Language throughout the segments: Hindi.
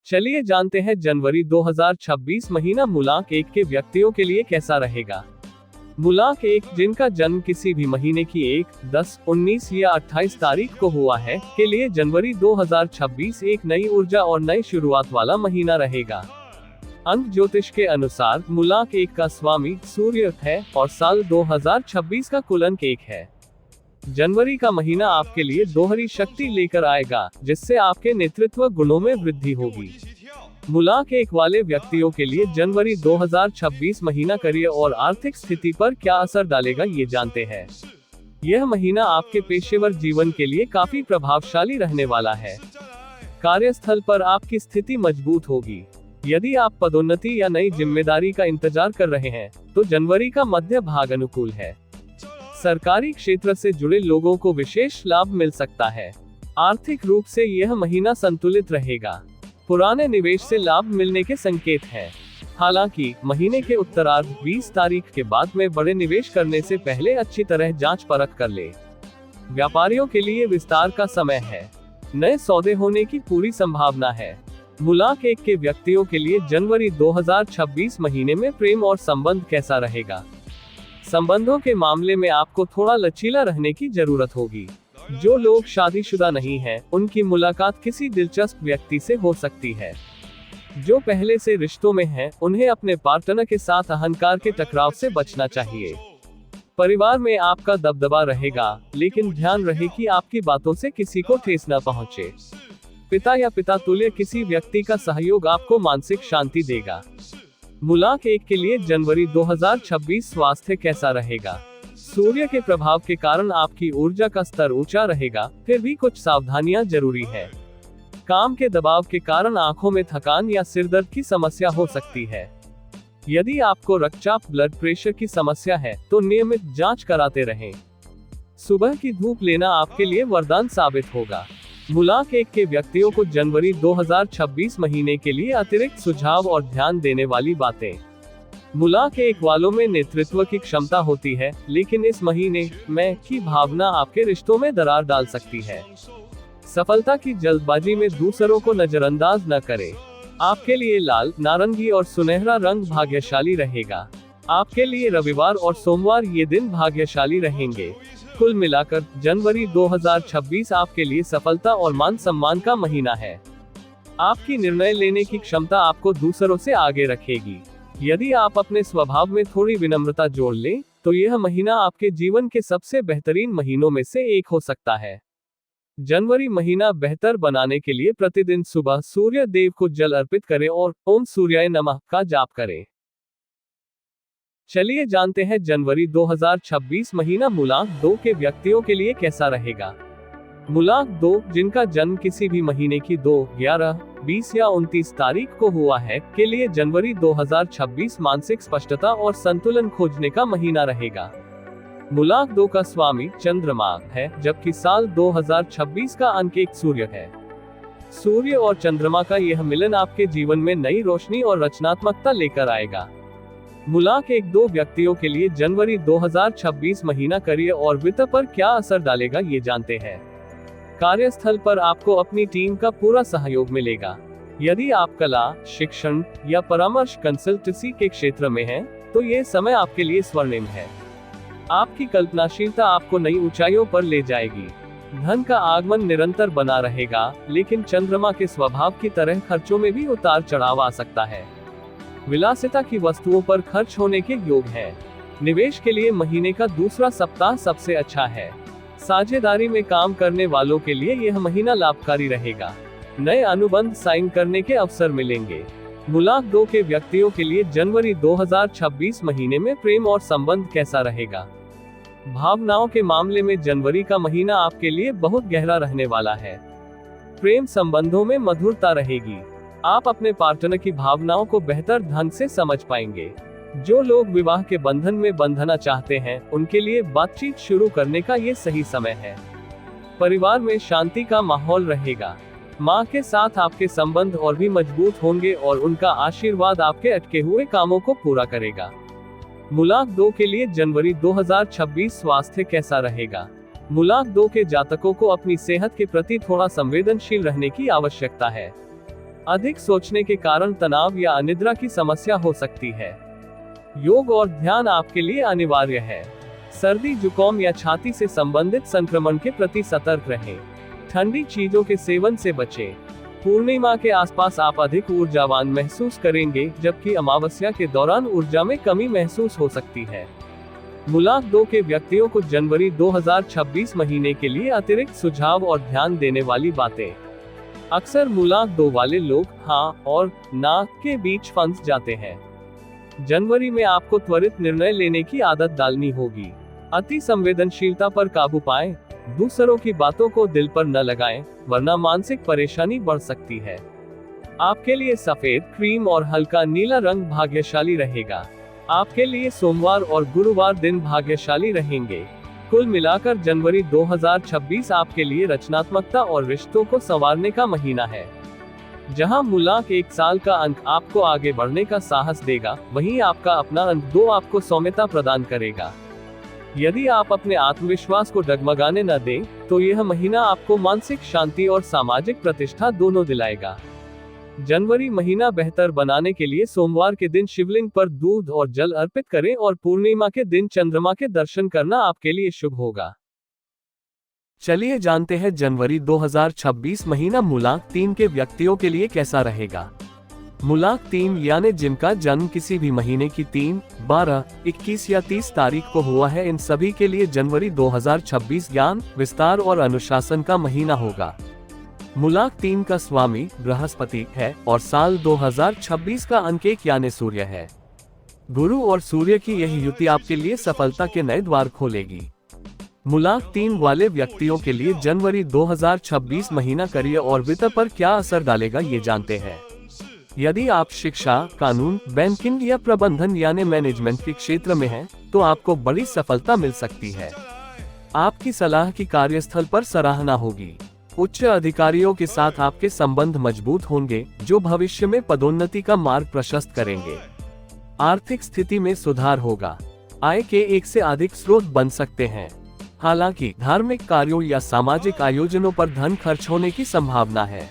चलिए जानते हैं जनवरी 2026 महीना मूलांक 1 के व्यक्तियों के लिए कैसा रहेगा। मूलांक 1, जिनका जन्म किसी भी महीने की 1, 10, 19 या 28 तारीख को हुआ है, के लिए जनवरी 2026 एक नई ऊर्जा और नई शुरुआत वाला महीना रहेगा। अंक ज्योतिष के अनुसार मूलांक 1 का स्वामी सूर्य है और साल 2026 का कुल अंक 1 है। जनवरी का महीना आपके लिए दोहरी शक्ति लेकर आएगा, जिससे आपके नेतृत्व गुणों में वृद्धि होगी। मूलांक 1 वाले व्यक्तियों के लिए जनवरी 2026 महीना करियर और आर्थिक स्थिति पर क्या असर डालेगा, ये जानते हैं। यह महीना आपके पेशेवर जीवन के लिए काफी प्रभावशाली रहने वाला है। कार्यस्थल पर आपकी स्थिति मजबूत होगी। यदि आप पदोन्नति या नई जिम्मेदारी का इंतजार कर रहे हैं, तो जनवरी का मध्य भाग अनुकूल है। सरकारी क्षेत्र से जुड़े लोगों को विशेष लाभ मिल सकता है। आर्थिक रूप से यह महीना संतुलित रहेगा। पुराने निवेश से लाभ मिलने के संकेत हैं। हालांकि महीने के उत्तरार्ध 20 तारीख के बाद में बड़े निवेश करने से पहले अच्छी तरह जांच परख कर ले। व्यापारियों के लिए विस्तार का समय है। नए सौदे होने की पूरी संभावना है। मूलांक 1 के व्यक्तियों के लिए जनवरी 2026 महीने में प्रेम और संबंध कैसा रहेगा। संबंधों के मामले में आपको थोड़ा लचीला रहने की जरूरत होगी। जो लोग शादीशुदा नहीं हैं, उनकी मुलाकात किसी दिलचस्प व्यक्ति से हो सकती है। जो पहले से रिश्तों में हैं, उन्हें अपने पार्टनर के साथ अहंकार के टकराव से बचना चाहिए। परिवार में आपका दबदबा रहेगा, लेकिन ध्यान रहे कि आपकी बातों से किसी को ठेस न पहुंचे। पिता या पिता तुल्य किसी व्यक्ति का सहयोग आपको मानसिक शांति देगा। मूलांक 1 के लिए जनवरी 2026 स्वास्थ्य कैसा रहेगा। सूर्य के प्रभाव के कारण आपकी ऊर्जा का स्तर ऊंचा रहेगा, फिर भी कुछ सावधानियां जरूरी है। काम के दबाव के कारण आंखों में थकान या सिरदर्द की समस्या हो सकती है। यदि आपको रक्तचाप, ब्लड प्रेशर की समस्या है, तो नियमित जांच कराते रहें। सुबह की धूप लेना आपके लिए वरदान साबित होगा। मूलांक 1 के व्यक्तियों को जनवरी 2026 महीने के लिए अतिरिक्त सुझाव और ध्यान देने वाली बातें। मूलांक 1 वालों में नेतृत्व की क्षमता होती है, लेकिन इस महीने मैं की भावना आपके रिश्तों में दरार डाल सकती है। सफलता की जल्दबाजी में दूसरों को नजरअंदाज न करें। आपके लिए लाल, नारंगी और सुनहरा रंग भाग्यशाली रहेगा। आपके लिए रविवार और सोमवार ये दिन भाग्यशाली रहेंगे। कुल मिलाकर जनवरी 2026 आपके लिए सफलता और मान सम्मान का महीना है। आपकी निर्णय लेने की क्षमता आपको दूसरों से आगे रखेगी। यदि आप अपने स्वभाव में थोड़ी विनम्रता जोड़ लें, तो यह महीना आपके जीवन के सबसे बेहतरीन महीनों में से एक हो सकता है। जनवरी महीना बेहतर बनाने के लिए प्रतिदिन सुबह सूर्य देव को जल अर्पित करें और ओम सूर्याय नमः का जाप करें। चलिए जानते हैं जनवरी 2026 महीना मूलांक 2 के व्यक्तियों के लिए कैसा रहेगा। मूलांक 2, जिनका जन्म किसी भी महीने की 2, 11, 20 या 29 तारीख को हुआ है, के लिए जनवरी 2026 मानसिक स्पष्टता और संतुलन खोजने का महीना रहेगा। मूलांक 2 का स्वामी चंद्रमा है, जबकि साल 2026 का अंक 1 सूर्य है। सूर्य और चंद्रमा का यह मिलन आपके जीवन में नई रोशनी और रचनात्मकता लेकर आएगा। मूलांक 1-2 व्यक्तियों के लिए जनवरी 2026 महीना करियर और वित्त पर क्या असर डालेगा, ये जानते हैं। कार्यस्थल पर आपको अपनी टीम का पूरा सहयोग मिलेगा। यदि आप कला, शिक्षण या परामर्श कंसल्टेंसी के क्षेत्र में हैं, तो ये समय आपके लिए स्वर्णिम है। आपकी कल्पनाशीलता आपको नई ऊंचाइयों पर ले जाएगी। धन का आगमन निरंतर बना रहेगा, लेकिन चंद्रमा के स्वभाव की तरह खर्चों में भी उतार चढ़ाव आ सकता है। विलासिता की वस्तुओं पर खर्च होने के योग है। निवेश के लिए महीने का दूसरा सप्ताह सबसे अच्छा है। साझेदारी में काम करने वालों के लिए यह महीना लाभकारी रहेगा। नए अनुबंध साइन करने के अवसर मिलेंगे। मूलांक 2 के व्यक्तियों के लिए जनवरी 2026 महीने में प्रेम और संबंध कैसा रहेगा। भावनाओं के मामले में जनवरी का महीना आपके लिए बहुत गहरा रहने वाला है। प्रेम संबंधों में मधुरता रहेगी। आप अपने पार्टनर की भावनाओं को बेहतर ढंग से समझ पाएंगे। जो लोग विवाह के बंधन में बंधना चाहते हैं, उनके लिए बातचीत शुरू करने का ये सही समय है। परिवार में शांति का माहौल रहेगा। माँ के साथ आपके संबंध और भी मजबूत होंगे और उनका आशीर्वाद आपके अटके हुए कामों को पूरा करेगा। मूलांक 2 के लिए जनवरी 2026 स्वास्थ्य कैसा रहेगा। मूलांक 2 के जातकों को अपनी सेहत के प्रति थोड़ा संवेदनशील रहने की आवश्यकता है। अधिक सोचने के कारण तनाव या अनिद्रा की समस्या हो सकती है। योग और ध्यान आपके लिए अनिवार्य है। सर्दी, जुकाम या छाती से संबंधित संक्रमण के प्रति सतर्क रहें। ठंडी चीजों के सेवन से बचें। पूर्णिमा के आसपास आप अधिक ऊर्जावान महसूस करेंगे, जबकि अमावस्या के दौरान ऊर्जा में कमी महसूस हो सकती है। मूलांक 2 के व्यक्तियों को जनवरी 2026 महीने के लिए अतिरिक्त सुझाव और ध्यान देने वाली बातें। अक्सर मूलांक 2 वाले लोग हाँ और ना के बीच फंस जाते हैं। जनवरी में आपको त्वरित निर्णय लेने की आदत डालनी होगी। अति संवेदनशीलता पर काबू पाएं। दूसरों की बातों को दिल पर न लगाएं, वरना मानसिक परेशानी बढ़ सकती है। आपके लिए सफेद, क्रीम और हल्का नीला रंग भाग्यशाली रहेगा। आपके लिए सोमवार और गुरुवार दिन भाग्यशाली रहेंगे। कुल मिलाकर जनवरी 2026 आपके लिए रचनात्मकता और रिश्तों को संवारने का महीना है। जहां मूलांक 1 साल का अंक आपको आगे बढ़ने का साहस देगा, वहीं आपका अपना अंक 2 आपको सौम्यता प्रदान करेगा। यदि आप अपने आत्मविश्वास को डगमगाने न दें, तो यह महीना आपको मानसिक शांति और सामाजिक प्रतिष्ठा दोनों दिलाएगा। जनवरी महीना बेहतर बनाने के लिए सोमवार के दिन शिवलिंग पर दूध और जल अर्पित करें और पूर्णिमा के दिन चंद्रमा के दर्शन करना आपके लिए शुभ होगा। चलिए जानते हैं जनवरी 2026 महीना मूलांक 3 के व्यक्तियों के लिए कैसा रहेगा। मूलांक 3 यानी जिनका जन्म किसी भी महीने की 3, 12, 21 या 30 तारीख को हुआ है, इन सभी के लिए जनवरी 2026 ज्ञान, विस्तार और अनुशासन का महीना होगा। मूलांक 3 का स्वामी बृहस्पति है और साल 2026 का अंक 1 यानी सूर्य है। गुरु और सूर्य की यही युति आपके लिए सफलता के नए द्वार खोलेगी। मूलांक 3 वाले व्यक्तियों के लिए जनवरी 2026 महीना करियर और वित्त पर क्या असर डालेगा, ये जानते हैं। यदि आप शिक्षा, कानून, बैंकिंग या प्रबंधन यानी मैनेजमेंट के क्षेत्र में हैं, तो आपको बड़ी सफलता मिल सकती है। आपकी सलाह की कार्यस्थल पर सराहना होगी। उच्च अधिकारियों के साथ आपके संबंध मजबूत होंगे, जो भविष्य में पदोन्नति का मार्ग प्रशस्त करेंगे। आर्थिक स्थिति में सुधार होगा। आय के एक से अधिक स्रोत बन सकते हैं। हालांकि धार्मिक कार्यों या सामाजिक आयोजनों पर धन खर्च होने की संभावना है।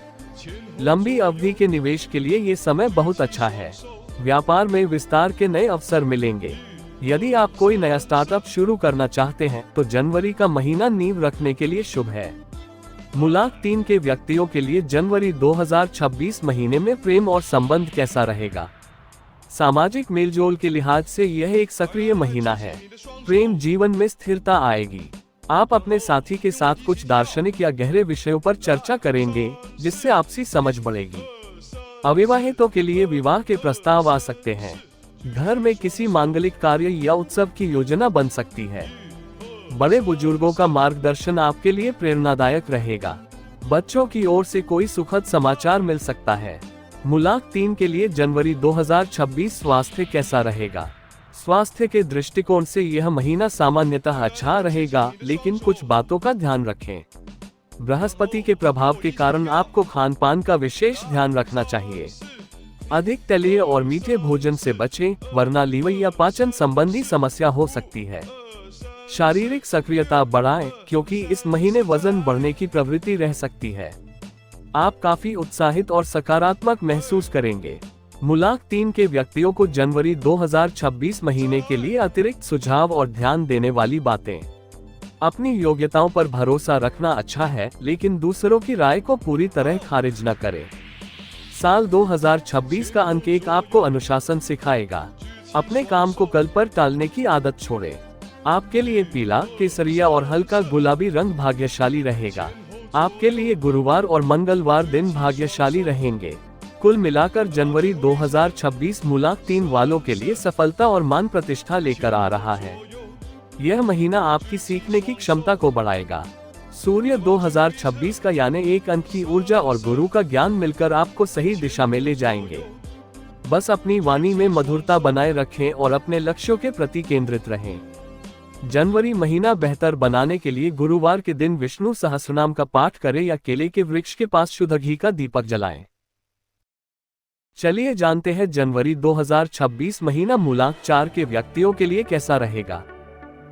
लंबी अवधि के निवेश के लिए ये समय बहुत अच्छा है। व्यापार में विस्तार के नए अवसर मिलेंगे। यदि आप कोई नया स्टार्टअप शुरू करना चाहते हैं, तो जनवरी का महीना नींव रखने के लिए शुभ है। मूलांक 3 के व्यक्तियों के लिए जनवरी 2026 महीने में प्रेम और संबंध कैसा रहेगा। सामाजिक मेलजोल के लिहाज से यह एक सक्रिय महीना है। प्रेम जीवन में स्थिरता आएगी। आप अपने साथी के साथ कुछ दार्शनिक या गहरे विषयों पर चर्चा करेंगे, जिससे आपसी समझ बढ़ेगी। अविवाहितों के लिए विवाह के प्रस्ताव आ सकते हैं। घर में किसी मांगलिक कार्य या उत्सव की योजना बन सकती है। बड़े बुजुर्गों का मार्गदर्शन आपके लिए प्रेरणादायक रहेगा। बच्चों की ओर से कोई सुखद समाचार मिल सकता है। मूलांक 3 के लिए जनवरी 2026 स्वास्थ्य कैसा रहेगा। स्वास्थ्य के दृष्टिकोण से यह महीना सामान्यतः अच्छा रहेगा, लेकिन कुछ बातों का ध्यान रखें। बृहस्पति के प्रभाव के कारण आपको खान पान का विशेष ध्यान रखना चाहिए। अधिक तले और मीठे भोजन से बचें, वरना लीवर या पाचन संबंधी समस्या हो सकती है। शारीरिक सक्रियता बढ़ाएं, क्योंकि इस महीने वजन बढ़ने की प्रवृत्ति रह सकती है। आप काफी उत्साहित और सकारात्मक महसूस करेंगे। मूलांक 3 के व्यक्तियों को जनवरी 2026 महीने के लिए अतिरिक्त सुझाव और ध्यान देने वाली बातें। अपनी योग्यताओं पर भरोसा रखना अच्छा है, लेकिन दूसरों की राय को पूरी तरह खारिज न करें। साल 2026 का अंक 1 आपको अनुशासन सिखाएगा। अपने काम को कल पर टालने की आदत छोड़ें। आपके लिए पीला, केसरिया और हल्का गुलाबी रंग भाग्यशाली रहेगा। आपके लिए गुरुवार और मंगलवार दिन भाग्यशाली रहेंगे। कुल मिलाकर जनवरी 2026 मूलांक 3 वालों के लिए सफलता और मान प्रतिष्ठा लेकर आ रहा है। यह महीना आपकी सीखने की क्षमता को बढ़ाएगा। सूर्य 2026 का यानी 1 अंक की ऊर्जा और गुरु का ज्ञान मिलकर आपको सही दिशा में ले जाएंगे। बस अपनी वाणी में मधुरता बनाए रखें और अपने लक्ष्यों के प्रति केंद्रित रहें। जनवरी महीना बेहतर बनाने के लिए गुरुवार के दिन विष्णु सहस्रनाम का पाठ करें या केले के वृक्ष के पास शुद्ध घी का दीपक जलाएं। चलिए जानते हैं जनवरी 2026 महीना मूलांक 4 के व्यक्तियों के लिए कैसा रहेगा।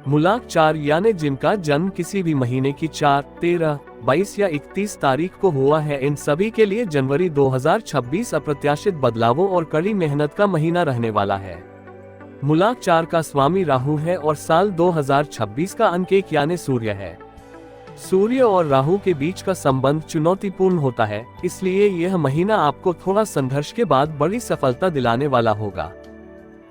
मूलांक 4 यानी जिनका जन्म किसी भी महीने की 4, 13, 22 या 31 तारीख को हुआ है, इन सभी के लिए जनवरी 2026 अप्रत्याशित बदलावों और कड़ी मेहनत का महीना रहने वाला है। मूलांक 4 का स्वामी राहु है और साल 2026 का अंक 1 यानी सूर्य है। सूर्य और राहु के बीच का संबंध चुनौतीपूर्ण होता है, इसलिए यह महीना आपको थोड़ा संघर्ष के बाद बड़ी सफलता दिलाने वाला होगा।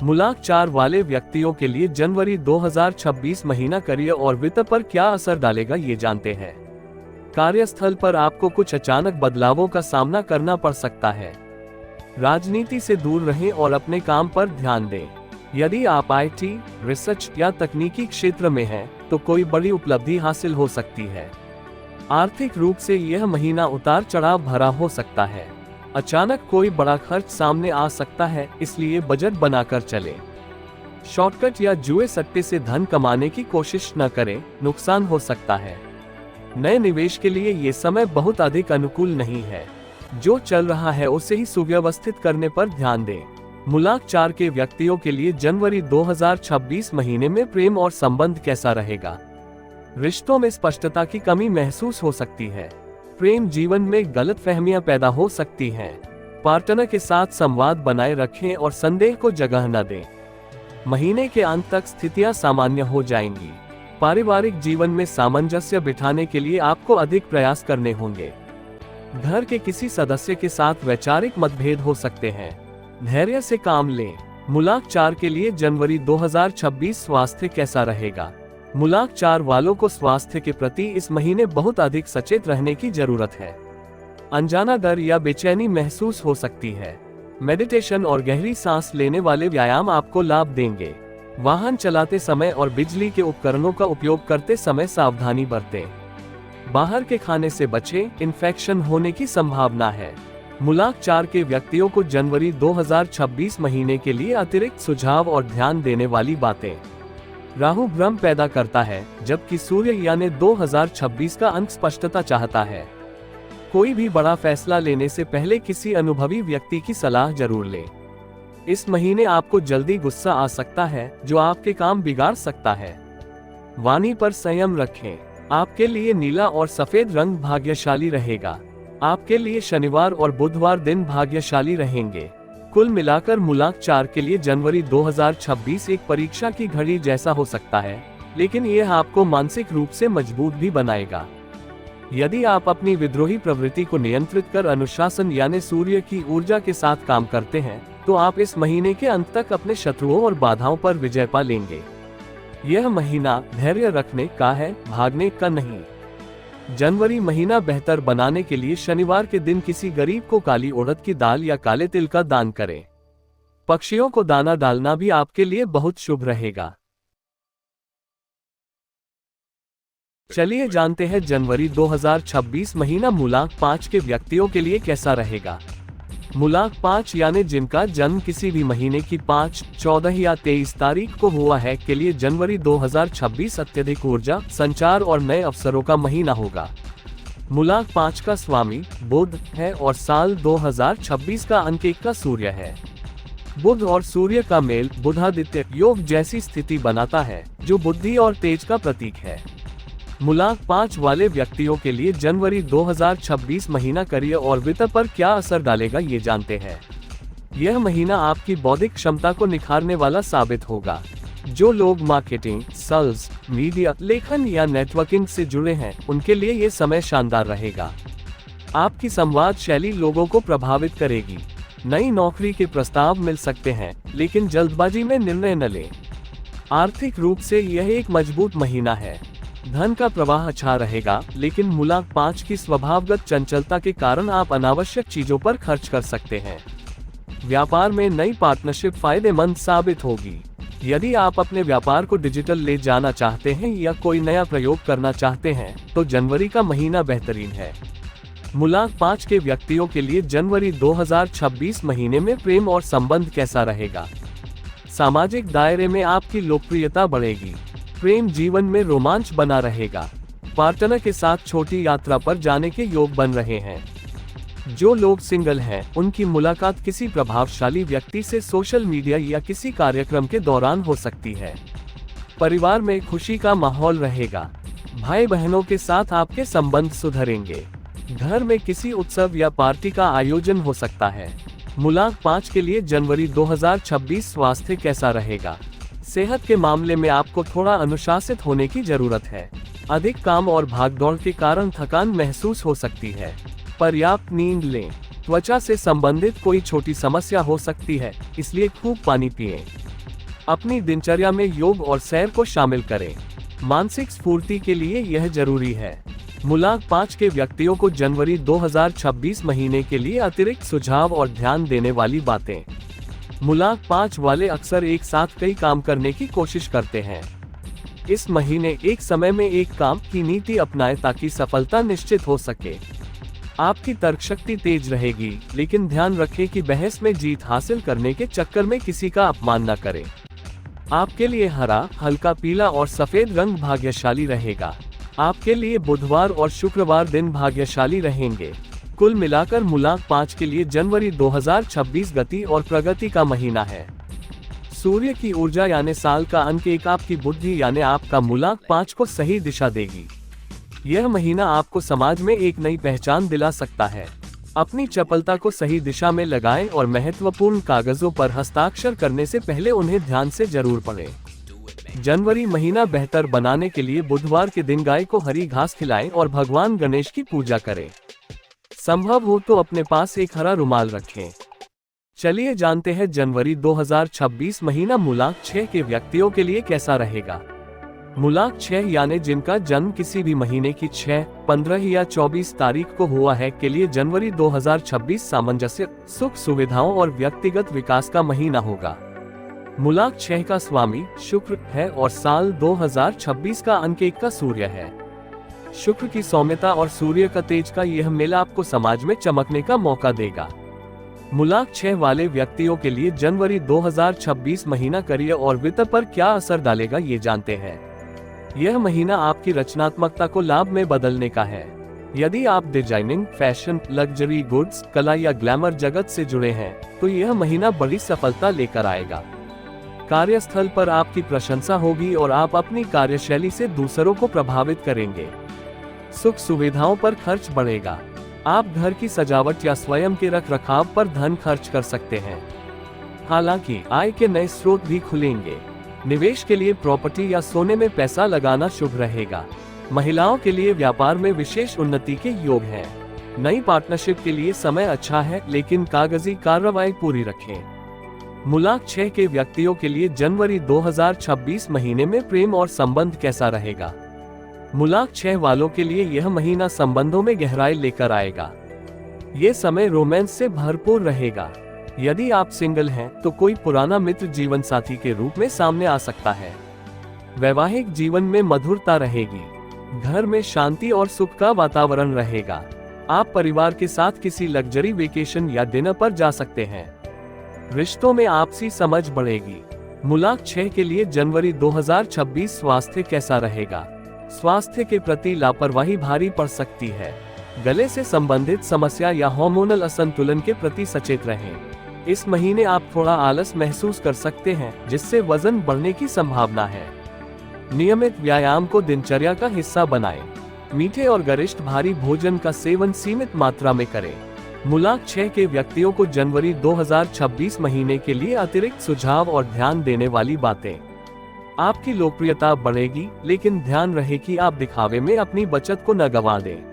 मूलांक 4 वाले व्यक्तियों के लिए जनवरी 2026 महीना करियर और वित्त पर क्या असर डालेगा, ये जानते हैं। कार्यस्थल पर आपको कुछ अचानक बदलावों का सामना करना पड़ सकता है। राजनीति से दूर रहें और अपने काम पर ध्यान दें। यदि आप IT, रिसर्च या तकनीकी क्षेत्र में हैं, तो कोई बड़ी उपलब्धि हासिल हो सकती है। आर्थिक रूप से यह महीना उतार चढ़ाव भरा हो सकता है। अचानक कोई बड़ा खर्च सामने आ सकता है, इसलिए बजट बनाकर चलें। शॉर्टकट या जुए सट्टे से धन कमाने की कोशिश न करें, नुकसान हो सकता है। नए निवेश के लिए ये समय बहुत अधिक अनुकूल नहीं है। जो चल रहा है उसे ही सुव्यवस्थित करने पर ध्यान दें। मूलांक 4 के व्यक्तियों के लिए जनवरी 2026 महीने में प्रेम और संबंध कैसा रहेगा? रिश्तों में स्पष्टता की कमी महसूस हो सकती है। प्रेम जीवन में गलतफहमियां पैदा हो सकती हैं। पार्टनर के साथ संवाद बनाए रखें और संदेह को जगह न दें। महीने के अंत तक स्थितियां सामान्य हो जाएंगी। पारिवारिक जीवन में सामंजस्य बिठाने के लिए आपको अधिक प्रयास करने होंगे। घर के किसी सदस्य के साथ वैचारिक मतभेद हो सकते हैं। धैर्य से काम लें। मूलांक 4 के लिए जनवरी 2026 स्वास्थ्य कैसा रहेगा? मूलांक 4 वालों को स्वास्थ्य के प्रति इस महीने बहुत अधिक सचेत रहने की जरूरत है। अनजाना डर या बेचैनी महसूस हो सकती है। मेडिटेशन और गहरी सांस लेने वाले व्यायाम आपको लाभ देंगे। वाहन चलाते समय और बिजली के उपकरणों का उपयोग करते समय सावधानी बरतें। बाहर के खाने से बचें, इन्फेक्शन होने की संभावना है। मूलांक 4 के व्यक्तियों को जनवरी 2026 महीने के लिए अतिरिक्त सुझाव और ध्यान देने वाली बातें। राहु भ्रम पैदा करता है, जबकि सूर्य यानी 2026 का अंक स्पष्टता चाहता है। कोई भी बड़ा फैसला लेने से पहले किसी अनुभवी व्यक्ति की सलाह जरूर लें। इस महीने आपको जल्दी गुस्सा आ सकता है, जो आपके काम बिगाड़ सकता है। वाणी पर संयम रखें। आपके लिए नीला और सफेद रंग भाग्यशाली रहेगा। आपके लिए शनिवार और बुधवार दिन भाग्यशाली रहेंगे। कुल मिलाकर मूलांक 4 के लिए जनवरी 2026 एक परीक्षा की घड़ी जैसा हो सकता है, लेकिन यह आपको मानसिक रूप से मजबूत भी बनाएगा। यदि आप अपनी विद्रोही प्रवृत्ति को नियंत्रित कर अनुशासन यानी सूर्य की ऊर्जा के साथ काम करते हैं, तो आप इस महीने के अंत तक अपने शत्रुओं और बाधाओं पर विजय पा लेंगे। यह महीना धैर्य रखने का है, भागने का नहीं। जनवरी महीना बेहतर बनाने के लिए शनिवार के दिन किसी गरीब को काली उड़द की दाल या काले तिल का दान करें। पक्षियों को दाना डालना भी आपके लिए बहुत शुभ रहेगा। चलिए जानते हैं जनवरी 2026 महीना मूलांक 5 के व्यक्तियों के लिए कैसा रहेगा। मूलांक 5 यानी जिनका जन्म किसी भी महीने की 5, 14 या 23 तारीख को हुआ है, के लिए जनवरी 2026 अत्यधिक ऊर्जा, संचार और नए अवसरों का महीना होगा। मूलांक 5 का स्वामी बुध है और साल 2026 का अंक 1 का सूर्य है। बुध और सूर्य का मेल बुधादित्य योग जैसी स्थिति बनाता है, जो बुद्धि और तेज का प्रतीक है। मूलांक 5 वाले व्यक्तियों के लिए जनवरी 2026 महीना करियर और वित्त पर क्या असर डालेगा, ये जानते हैं। यह महीना आपकी बौद्धिक क्षमता को निखारने वाला साबित होगा। जो लोग मार्केटिंग, सेल्स, मीडिया, लेखन या नेटवर्किंग से जुड़े हैं, उनके लिए ये समय शानदार रहेगा। आपकी संवाद शैली लोगों को प्रभावित करेगी। नई नौकरी के प्रस्ताव मिल सकते हैं, लेकिन जल्दबाजी में निर्णय न लें। आर्थिक रूप से यह एक मजबूत महीना है। धन का प्रवाह अच्छा रहेगा, लेकिन मूलांक 5 की स्वभावगत चंचलता के कारण आप अनावश्यक चीजों पर खर्च कर सकते हैं। व्यापार में नई पार्टनरशिप फायदेमंद साबित होगी। यदि आप अपने व्यापार को डिजिटल ले जाना चाहते हैं या कोई नया प्रयोग करना चाहते हैं, तो जनवरी का महीना बेहतरीन है। मूलांक 5 के व्यक्तियों के लिए जनवरी 2026 महीने में प्रेम और संबंध कैसा रहेगा। सामाजिक दायरे में आपकी लोकप्रियता बढ़ेगी। प्रेम जीवन में रोमांच बना रहेगा। पार्टनर के साथ छोटी यात्रा पर जाने के योग बन रहे हैं। जो लोग सिंगल हैं, उनकी मुलाकात किसी प्रभावशाली व्यक्ति से सोशल मीडिया या किसी कार्यक्रम के दौरान हो सकती है। परिवार में खुशी का माहौल रहेगा। भाई बहनों के साथ आपके संबंध सुधरेंगे। घर में किसी उत्सव या पार्टी का आयोजन हो सकता है। मूलांक 5 के लिए जनवरी 2026 स्वास्थ्य कैसा रहेगा? सेहत के मामले में आपको थोड़ा अनुशासित होने की जरूरत है। अधिक काम और भागदौड़ के कारण थकान महसूस हो सकती है। पर्याप्त नींद लें। त्वचा से संबंधित कोई छोटी समस्या हो सकती है, इसलिए खूब पानी पिएं। अपनी दिनचर्या में योग और सैर को शामिल करें। मानसिक स्फूर्ति के लिए यह जरूरी है। मूलांक 5 के व्यक्तियों को जनवरी 2026 महीने के लिए अतिरिक्त सुझाव और ध्यान देने वाली बातें। मूलांक 5 वाले अक्सर एक साथ कई काम करने की कोशिश करते हैं। इस महीने एक समय में एक काम की नीति अपनाएं ताकि सफलता निश्चित हो सके। आपकी तर्कशक्ति तेज रहेगी, लेकिन ध्यान रखें कि बहस में जीत हासिल करने के चक्कर में किसी का अपमान न करें। आपके लिए हरा, हल्का पीला और सफेद रंग भाग्यशाली रहेगा। आपके लिए बुधवार और शुक्रवार दिन भाग्यशाली रहेंगे। कुल मिलाकर मूलांक 5 के लिए जनवरी 2026 गति और प्रगति का महीना है। सूर्य की ऊर्जा यानी साल का अंक 1 आपकी बुद्धि यानी आपका मूलांक 5 को सही दिशा देगी। यह महीना आपको समाज में एक नई पहचान दिला सकता है। अपनी चपलता को सही दिशा में लगाएं और महत्वपूर्ण कागजों पर हस्ताक्षर करने से पहले उन्हें ध्यान से जरूर पढ़ें। जनवरी महीना बेहतर बनाने के लिए बुधवार के दिन गाय को हरी घास खिलाएं और भगवान गणेश की पूजा करें। संभव हो तो अपने पास एक हरा रुमाल रखें। चलिए जानते हैं जनवरी 2026 महीना मूलांक 6 के व्यक्तियों के लिए कैसा रहेगा। मूलांक 6 यानी जिनका जन्म किसी भी महीने की 6, 15 या 24 तारीख को हुआ है के लिए जनवरी 2026 सामंजस्य, सुख सुविधाओं और व्यक्तिगत विकास का महीना होगा। मूलांक 6 का स्वामी शुक्र है और साल 2026 का अंक 1 का सूर्य है। शुक्र की सौम्यता और सूर्य का तेज का यह मेल आपको समाज में चमकने का मौका देगा। मूलांक 6 वाले व्यक्तियों के लिए जनवरी 2026 महीना करियर और वित्त पर क्या असर डालेगा ये जानते हैं। यह महीना आपकी रचनात्मकता को लाभ में बदलने का है। यदि आप डिजाइनिंग, फैशन, लग्जरी गुड्स, कला या ग्लैमर जगत से जुड़े हैं, तो यह महीना बड़ी सफलता लेकर आएगा। कार्यस्थल पर आपकी प्रशंसा होगी और आप अपनी कार्यशैली से दूसरों को प्रभावित करेंगे। सुख सुविधाओं पर खर्च बढ़ेगा। आप घर की सजावट या स्वयं के रखरखाव पर धन खर्च कर सकते हैं। हालांकि आय के नए स्रोत भी खुलेंगे। निवेश के लिए प्रॉपर्टी या सोने में पैसा लगाना शुभ रहेगा। महिलाओं के लिए व्यापार में विशेष उन्नति के योग हैं। नई पार्टनरशिप के लिए समय अच्छा है, लेकिन कागजी कार्रवाई पूरी रखें। मूलांक 6 के व्यक्तियों के लिए जनवरी 2026 महीने में प्रेम और संबंध कैसा रहेगा। मूलांक 6 वालों के लिए यह महीना संबंधों में गहराई लेकर आएगा। ये समय रोमांस से भरपूर रहेगा। यदि आप सिंगल हैं, तो कोई पुराना मित्र जीवन साथी के रूप में सामने आ सकता है। वैवाहिक जीवन में मधुरता रहेगी। घर में शांति और सुख का वातावरण रहेगा। आप परिवार के साथ किसी लग्जरी वेकेशन या डिनर पर जा सकते हैं। रिश्तों में आपसी समझ बढ़ेगी। मूलांक 6 के लिए जनवरी 2026 स्वास्थ्य कैसा रहेगा। स्वास्थ्य के प्रति लापरवाही भारी पड़ सकती है। गले से संबंधित समस्या या हार्मोनल असंतुलन के प्रति सचेत रहें। इस महीने आप थोड़ा आलस महसूस कर सकते हैं, जिससे वजन बढ़ने की संभावना है। नियमित व्यायाम को दिनचर्या का हिस्सा बनाएं। मीठे और गरिष्ठ भारी भोजन का सेवन सीमित मात्रा में करें। मूलांक 6 के व्यक्तियों को जनवरी 2026 महीने के लिए अतिरिक्त सुझाव और ध्यान देने वाली बातें। आपकी लोकप्रियता बढ़ेगी, लेकिन ध्यान रहे कि आप दिखावे में अपनी बचत को न गंवा दें।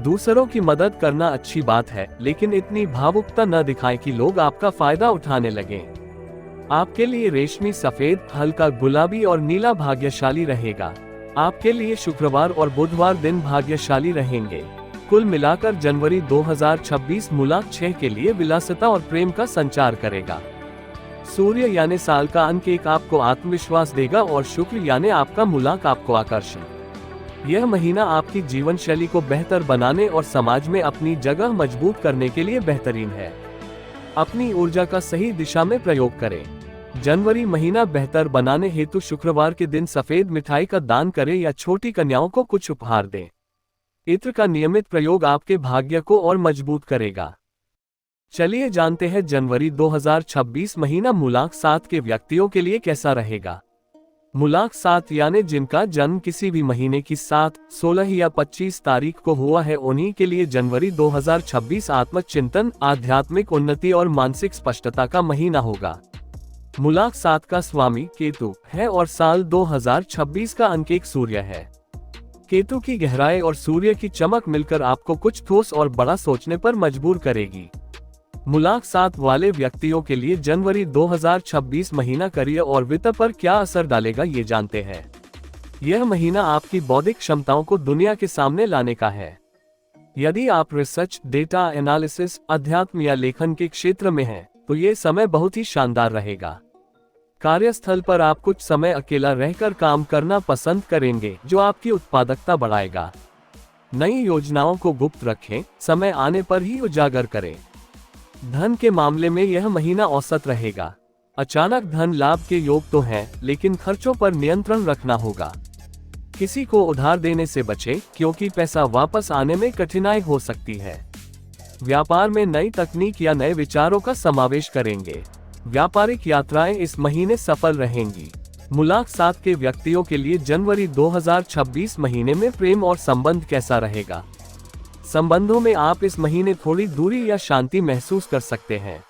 दूसरों की मदद करना अच्छी बात है, लेकिन इतनी भावुकता न दिखाएं कि लोग आपका फायदा उठाने लगें। आपके लिए रेशमी, सफेद, हल्का गुलाबी और नीला भाग्यशाली रहेगा। आपके लिए शुक्रवार और बुधवार दिन भाग्यशाली रहेंगे। कुल मिलाकर जनवरी 2026 मूलांक 6 के लिए विलासिता और प्रेम का संचार करेगा। सूर्य यानी साल का अंक 1 आपको आत्मविश्वास देगा और शुक्र यानी आपका मूलांक आपको आकर्षण। यह महीना आपकी जीवन शैली को बेहतर बनाने और समाज में अपनी जगह मजबूत करने के लिए बेहतरीन है। अपनी ऊर्जा का सही दिशा में प्रयोग करें। जनवरी महीना बेहतर बनाने हेतु शुक्रवार के दिन सफेद मिठाई का दान करें या छोटी कन्याओं को कुछ उपहार दें। इत्र का नियमित प्रयोग आपके भाग्य को और मजबूत करेगा। चलिए जानते हैं जनवरी 2026 महीना मूलांक 7 के व्यक्तियों के लिए कैसा रहेगा। मूलांक 7 यानी जिनका जन्म किसी भी महीने की 7, 16 या 25 तारीख को हुआ है, उन्हीं के लिए जनवरी 2026 आत्मचिंतन, आध्यात्मिक उन्नति और मानसिक स्पष्टता का महीना होगा। मूलांक 7 का स्वामी केतु है और साल 2026 का अंक 1 सूर्य है। केतु की गहराई और सूर्य की चमक मिलकर आपको कुछ ठोस और बड़ा सोचने पर मजबूर करेगी। मूलांक 7 वाले व्यक्तियों के लिए जनवरी 2026 महीना करियर और वित्त पर क्या असर डालेगा, ये जानते हैं। यह महीना आपकी बौद्धिक क्षमताओं को दुनिया के सामने लाने का है। यदि आप रिसर्च, डेटा एनालिसिस, अध्यात्म या लेखन के क्षेत्र में हैं, तो ये समय बहुत ही शानदार रहेगा। कार्यस्थल पर आप कुछ समय अकेला रहकर काम करना पसंद करेंगे, जो आपकी उत्पादकता बढ़ाएगा। नई योजनाओं को गुप्त रखें, समय आने पर ही उजागर करें। धन के मामले में यह महीना औसत रहेगा। अचानक धन लाभ के योग तो हैं, लेकिन खर्चों पर नियंत्रण रखना होगा। किसी को उधार देने से बचें, क्योंकि पैसा वापस आने में कठिनाई हो सकती है। व्यापार में नई तकनीक या नए विचारों का समावेश करेंगे। व्यापारिक यात्राएं इस महीने सफल रहेंगी। मूलांक 7 के व्यक्तियों के लिए जनवरी 2026 महीने में प्रेम और संबंध कैसा रहेगा? संबंधों में आप इस महीने थोड़ी दूरी या शांति महसूस कर सकते हैं।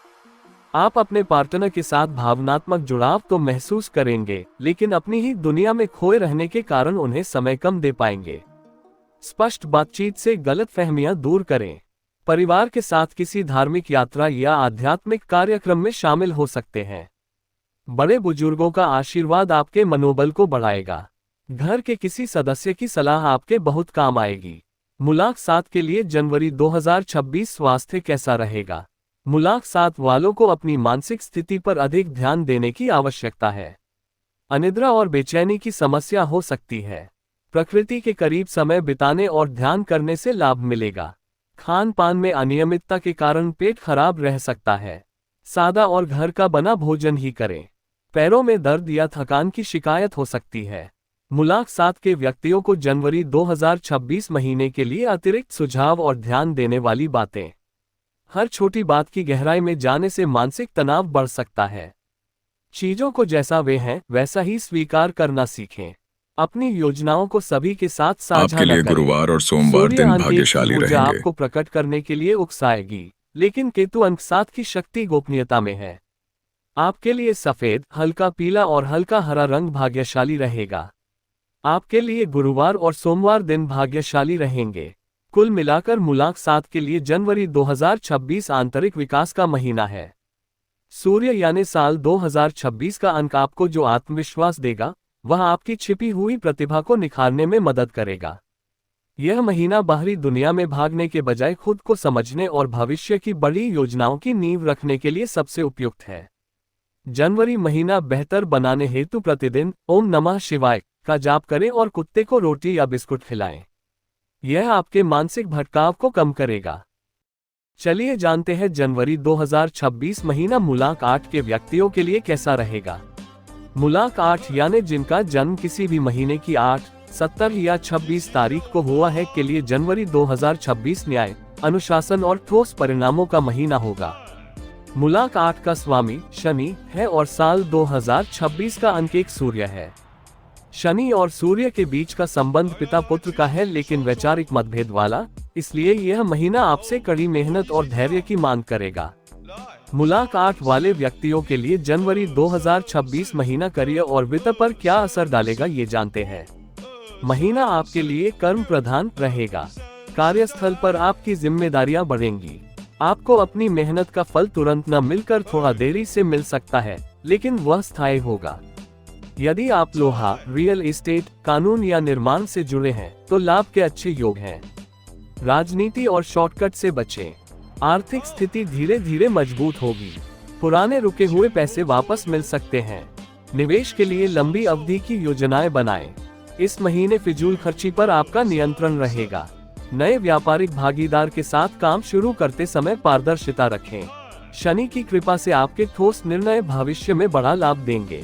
आप अपने पार्टनर के साथ भावनात्मक जुड़ाव तो महसूस करेंगे, लेकिन अपनी ही दुनिया में खोए रहने के कारण उन्हें समय कम दे पाएंगे। स्पष्ट बातचीत से गलतफहमियां दूर करें। परिवार के साथ किसी धार्मिक यात्रा या आध्यात्मिक कार्यक्रम में शामिल हो सकते हैं। बड़े बुजुर्गों का आशीर्वाद आपके मनोबल को बढ़ाएगा। घर के किसी सदस्य की सलाह आपके बहुत काम आएगी। मूलांक 7 के लिए जनवरी 2026 स्वास्थ्य कैसा रहेगा? मूलांक 7 वालों को अपनी मानसिक स्थिति पर अधिक ध्यान देने की आवश्यकता है। अनिद्रा और बेचैनी की समस्या हो सकती है। प्रकृति के करीब समय बिताने और ध्यान करने से लाभ मिलेगा। खान पान में अनियमितता के कारण पेट खराब रह सकता है। सादा और घर का बना भोजन ही करें। पैरों में दर्द या थकान की शिकायत हो सकती है। मूलांक 7 के व्यक्तियों को जनवरी 2026 महीने के लिए अतिरिक्त सुझाव और ध्यान देने वाली बातें। हर छोटी बात की गहराई में जाने से मानसिक तनाव बढ़ सकता है। चीजों को जैसा वे हैं वैसा ही स्वीकार करना सीखें। अपनी योजनाओं को सभी के साथ साझा आपके लिए न करें। गुरुवार और सोमवार दिन भाग्यशाली ऊर्जा रहेंगे। आपको प्रकट करने के लिए उकसाएगी, लेकिन केतु अंक 7 की शक्ति गोपनीयता में है। आपके लिए सफेद, हल्का पीला और हल्का हरा रंग भाग्यशाली रहेगा। आपके लिए गुरुवार और सोमवार दिन भाग्यशाली रहेंगे। कुल मिलाकर मूलांक 7 के लिए जनवरी 2026 आंतरिक विकास का महीना है। सूर्य यानी साल 2026 का अंक आपको जो आत्मविश्वास देगा, वह आपकी छिपी हुई प्रतिभा को निखारने में मदद करेगा। यह महीना बाहरी दुनिया में भागने के बजाय खुद को समझने और भविष्य की बड़ी योजनाओं की नींव रखने के लिए सबसे उपयुक्त है। जनवरी महीना बेहतर बनाने हेतु प्रतिदिन ओम नमः शिवाय का जाप करें और कुत्ते को रोटी या बिस्कुट खिलाएं। यह आपके मानसिक भटकाव को कम करेगा। चलिए जानते हैं जनवरी 2026 महीना मूलांक 8 के व्यक्तियों के लिए कैसा रहेगा। मूलांक 8 यानी जिनका जन्म किसी भी महीने की 8, 17 या 26 तारीख को हुआ है, के लिए जनवरी 2026 न्याय, अनुशासन और ठोस परिणामों का महीना होगा। मूलांक 8 का स्वामी शनि है और साल 2026 का अंक 1 सूर्य है। शनि और सूर्य के बीच का संबंध पिता पुत्र का है, लेकिन वैचारिक मतभेद वाला, इसलिए यह महीना आपसे कड़ी मेहनत और धैर्य की मांग करेगा। मूलांक 8 वाले व्यक्तियों के लिए जनवरी 2026 महीना करियर और वित्त पर क्या असर डालेगा, ये जानते हैं। महीना आपके लिए कर्म प्रधान रहेगा। कार्यस्थल पर आपकी जिम्मेदारियां बढ़ेंगी। आपको अपनी मेहनत का फल तुरंत न मिलकर थोड़ा देरी से मिल सकता है, लेकिन वह स्थायी होगा। यदि आप लोहा, रियल एस्टेट, कानून या निर्माण से जुड़े हैं, तो लाभ के अच्छे योग हैं। राजनीति और शॉर्टकट से बचें। आर्थिक स्थिति धीरे धीरे मजबूत होगी। पुराने रुके हुए पैसे वापस मिल सकते हैं। निवेश के लिए लंबी अवधि की योजनाएं बनाएं। इस महीने फिजूल खर्ची पर आपका नियंत्रण रहेगा। नए व्यापारिक भागीदार के साथ काम शुरू करते समय पारदर्शिता रखें। शनि की कृपा से आपके ठोस निर्णय भविष्य में बड़ा लाभ देंगे।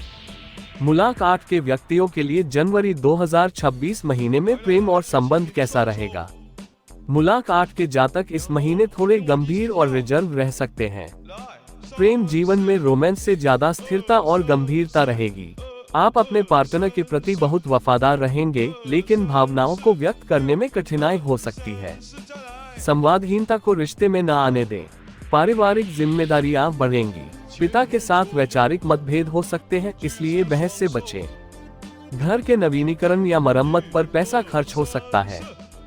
मूलांक 8 के व्यक्तियों के लिए जनवरी 2026 महीने में प्रेम और संबंध कैसा रहेगा। मूलांक 8 के जातक इस महीने थोड़े गंभीर और रिजर्व रह सकते हैं। प्रेम जीवन में रोमांस से ज्यादा स्थिरता और गंभीरता रहेगी। आप अपने पार्टनर के प्रति बहुत वफादार रहेंगे, लेकिन भावनाओं को व्यक्त करने में कठिनाई हो सकती है। संवादहीनता को रिश्ते में न आने दें। पारिवारिक जिम्मेदारियां बढ़ेंगी। पिता के साथ वैचारिक मतभेद हो सकते हैं, इसलिए बहस से बचें। घर के नवीनीकरण या मरम्मत पर पैसा खर्च हो सकता है।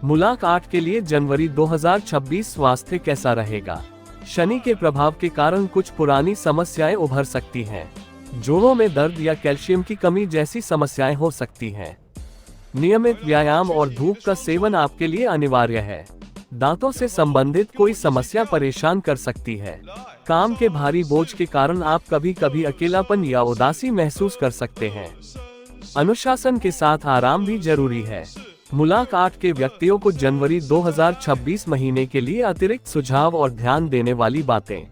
मुलाकात के लिए जनवरी 2026 स्वास्थ्य कैसा रहेगा? शनि के प्रभाव के कारण कुछ पुरानी समस्याएं उभर सकती हैं। जोड़ों में दर्द या कैल्शियम की कमी जैसी समस्याएं हो सकती हैं। नियमित व्यायाम और धूप का सेवन आपके लिए अनिवार्य है। दांतों से संबंधित कोई समस्या परेशान कर सकती है। काम के भारी बोझ के कारण आप कभी कभी अकेलापन या उदासी महसूस कर सकते हैं। अनुशासन के साथ आराम भी जरूरी है। मुलाकात के व्यक्तियों को जनवरी 2026 महीने के लिए अतिरिक्त सुझाव और ध्यान देने वाली बातें।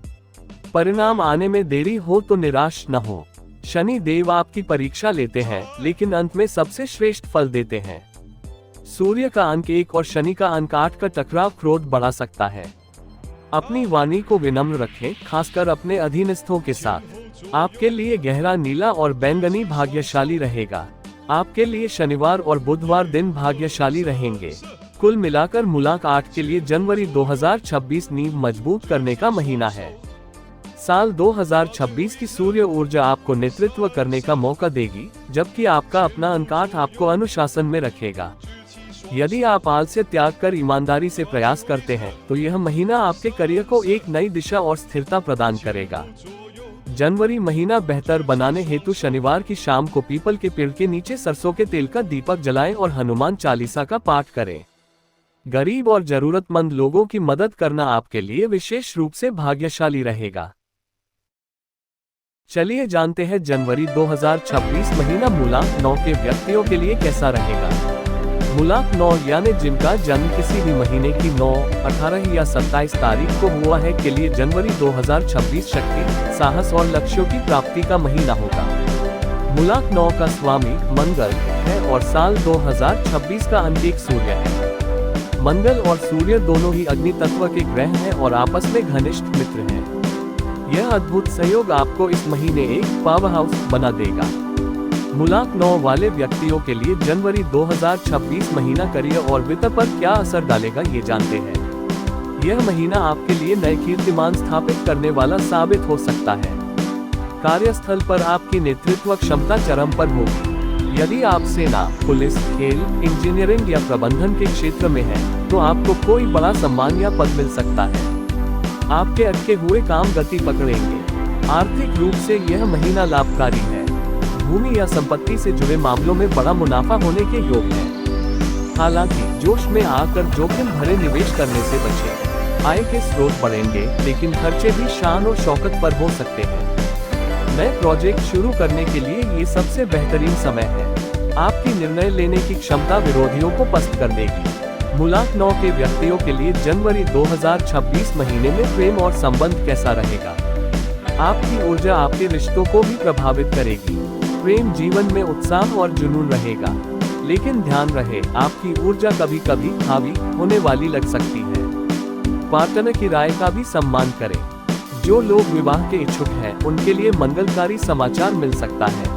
परिणाम आने में देरी हो तो निराश न हो। शनि देव आपकी परीक्षा लेते हैं, लेकिन अंत में सबसे श्रेष्ठ फल देते हैं। सूर्य का अंक 1 और शनि का अंक 8 का टकराव क्रोध बढ़ा सकता है। अपनी वाणी को विनम्र रखें, खासकर अपने अधीनस्थों के साथ। आपके लिए गहरा नीला और बैंगनी भाग्यशाली रहेगा। आपके लिए शनिवार और बुधवार दिन भाग्यशाली रहेंगे। कुल मिलाकर मुलाकात के लिए जनवरी 2026 नींव मजबूत करने का महीना है। साल 2026 की सूर्य ऊर्जा आपको नेतृत्व करने का मौका देगी, जबकि आपका अपना अंक 8 आपको अनुशासन में रखेगा। यदि आप आलस्य त्याग कर ईमानदारी से प्रयास करते हैं, तो यह महीना आपके करियर को एक नई दिशा और स्थिरता प्रदान करेगा। जनवरी महीना बेहतर बनाने हेतु शनिवार की शाम को पीपल के पेड़ के नीचे सरसों के तेल का दीपक जलाएं और हनुमान चालीसा का पाठ करें। गरीब और जरूरतमंद लोगों की मदद करना आपके लिए विशेष रूप से भाग्यशाली रहेगा। चलिए जानते हैं जनवरी 2026 महीना मूलांक 9 के व्यक्तियों के लिए कैसा रहेगा। मूलांक 9 यानी जिनका जन्म किसी भी महीने की 9, 18 या 27 तारीख को हुआ है के लिए जनवरी 2026 शक्ति, साहस और लक्ष्यों की प्राप्ति का महीना होगा। मूलांक 9 का स्वामी मंगल है और साल 2026 का अंक 1 सूर्य है। मंगल और सूर्य दोनों ही अग्नि तत्व के ग्रह हैं और आपस में घनिष्ठ मित्र हैं। यह अद्भुत सहयोग आपको इस महीने एक पावर हाउस बना देगा। मूलांक 9 वाले व्यक्तियों के लिए जनवरी 2026 महीना करियर और वित्त पर क्या असर डालेगा, ये जानते हैं। यह महीना आपके लिए नए कीर्तिमान स्थापित करने वाला साबित हो सकता है। कार्यस्थल पर आपकी नेतृत्व क्षमता चरम पर होगी। यदि आप सेना, पुलिस, खेल, इंजीनियरिंग या प्रबंधन के क्षेत्र में हैं, तो आपको कोई बड़ा सम्मान या पद मिल सकता है। आपके अटके हुए काम गति पकड़ेंगे। आर्थिक रूप से यह महीना लाभकारी है। भूमि या संपत्ति से जुड़े मामलों में बड़ा मुनाफा होने के योग है। हालांकि जोश में आकर जोखिम भरे निवेश करने से बचें। आय के स्रोत बढ़ेंगे, लेकिन खर्चे भी शान और शौकत पर हो सकते हैं। नए प्रोजेक्ट शुरू करने के लिए ये सबसे बेहतरीन समय है। आपकी निर्णय लेने की क्षमता विरोधियों को पस्त कर देगी। मूलांक 9 के व्यक्तियों के लिए जनवरी 2026 महीने में प्रेम और संबंध कैसा रहेगा? आपकी ऊर्जा आपके रिश्तों को भी प्रभावित करेगी। प्रेम जीवन में उत्साह और जुनून रहेगा, लेकिन ध्यान रहे आपकी ऊर्जा कभी कभी हावी होने वाली लग सकती है। पार्टनर की राय का भी सम्मान करें। जो लोग विवाह के इच्छुक हैं, उनके लिए मंगलकारी समाचार मिल सकता है।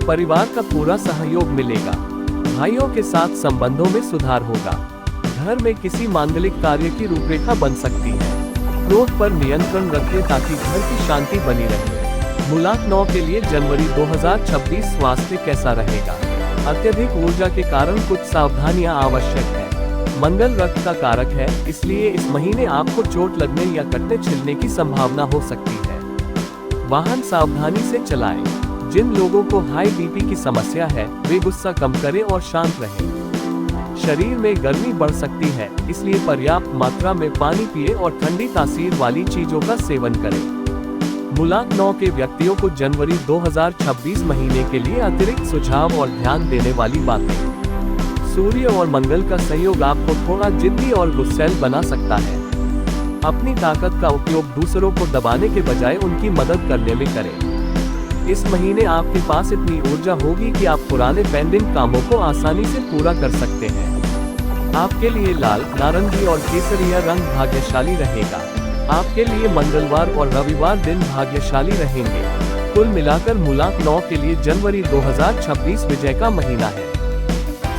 परिवार का पूरा सहयोग मिलेगा। भाइयों के साथ संबंधों में सुधार होगा। घर में किसी मांगलिक कार्य की रूपरेखा बन सकती है। क्रोध पर नियंत्रण रखें ताकि घर की शांति बनी रहे। मूलांक 9 के लिए जनवरी 2026 स्वास्थ्य कैसा रहेगा? अत्यधिक ऊर्जा के कारण कुछ सावधानियां आवश्यक है। मंगल रक्त का कारक है, इसलिए इस महीने आपको चोट लगने या कटने छिलने की संभावना हो सकती है। वाहन सावधानी से चलाएं। जिन लोगों को हाई बीपी की समस्या है, वे गुस्सा कम करें और शांत रहें। शरीर में गर्मी बढ़ सकती है, इसलिए पर्याप्त मात्रा में पानी पिए और ठंडी तासीर वाली चीजों का सेवन करें। मूलांक 9 के व्यक्तियों को जनवरी 2026 महीने के लिए अतिरिक्त सुझाव और ध्यान देने वाली बातें। सूर्य और मंगल का संयोग आपको थोड़ा जिद्दी और गुस्सैल बना सकता है। अपनी ताकत का उपयोग दूसरों को दबाने के बजाय उनकी मदद करने में करें। इस महीने आपके पास इतनी ऊर्जा होगी कि आप पुराने पेंडिंग कामों को आसानी से पूरा कर सकते हैं। आपके लिए लाल, नारंगी और केसरिया रंग भाग्यशाली रहेगा। आपके लिए मंगलवार और रविवार दिन भाग्यशाली रहेंगे। कुल मिलाकर मूलांक 9 के लिए जनवरी 2026 विजय का महीना है।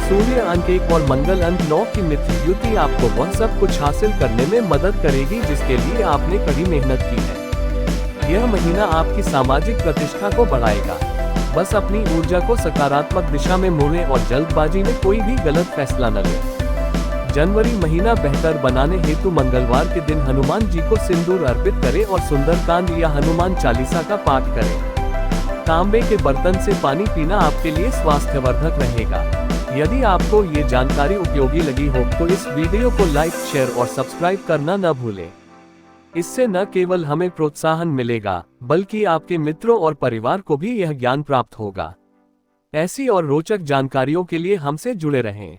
सूर्य अंक 1 और मंगल अंक 9 की मित्र युति आपको वह सब कुछ हासिल करने में मदद करेगी जिसके लिए आपने कड़ी मेहनत की है। यह महीना आपकी सामाजिक प्रतिष्ठा को बढ़ाएगा। बस अपनी ऊर्जा को सकारात्मक दिशा में मोड़ें और जल्दबाजी में कोई भी गलत फैसला न लें। जनवरी महीना बेहतर बनाने हेतु मंगलवार के दिन हनुमान जी को सिंदूर अर्पित करें और सुंदरकांड या हनुमान चालीसा का पाठ करें। तांबे के बर्तन से पानी पीना आपके लिए स्वास्थ्यवर्धक रहेगा। यदि आपको ये जानकारी उपयोगी लगी हो तो इस वीडियो को लाइक, शेयर और सब्सक्राइब करना न भूलें। इससे न केवल हमें प्रोत्साहन मिलेगा बल्कि आपके मित्रों और परिवार को भी यह ज्ञान प्राप्त होगा। ऐसी और रोचक जानकारियों के लिए हमसे जुड़े रहें।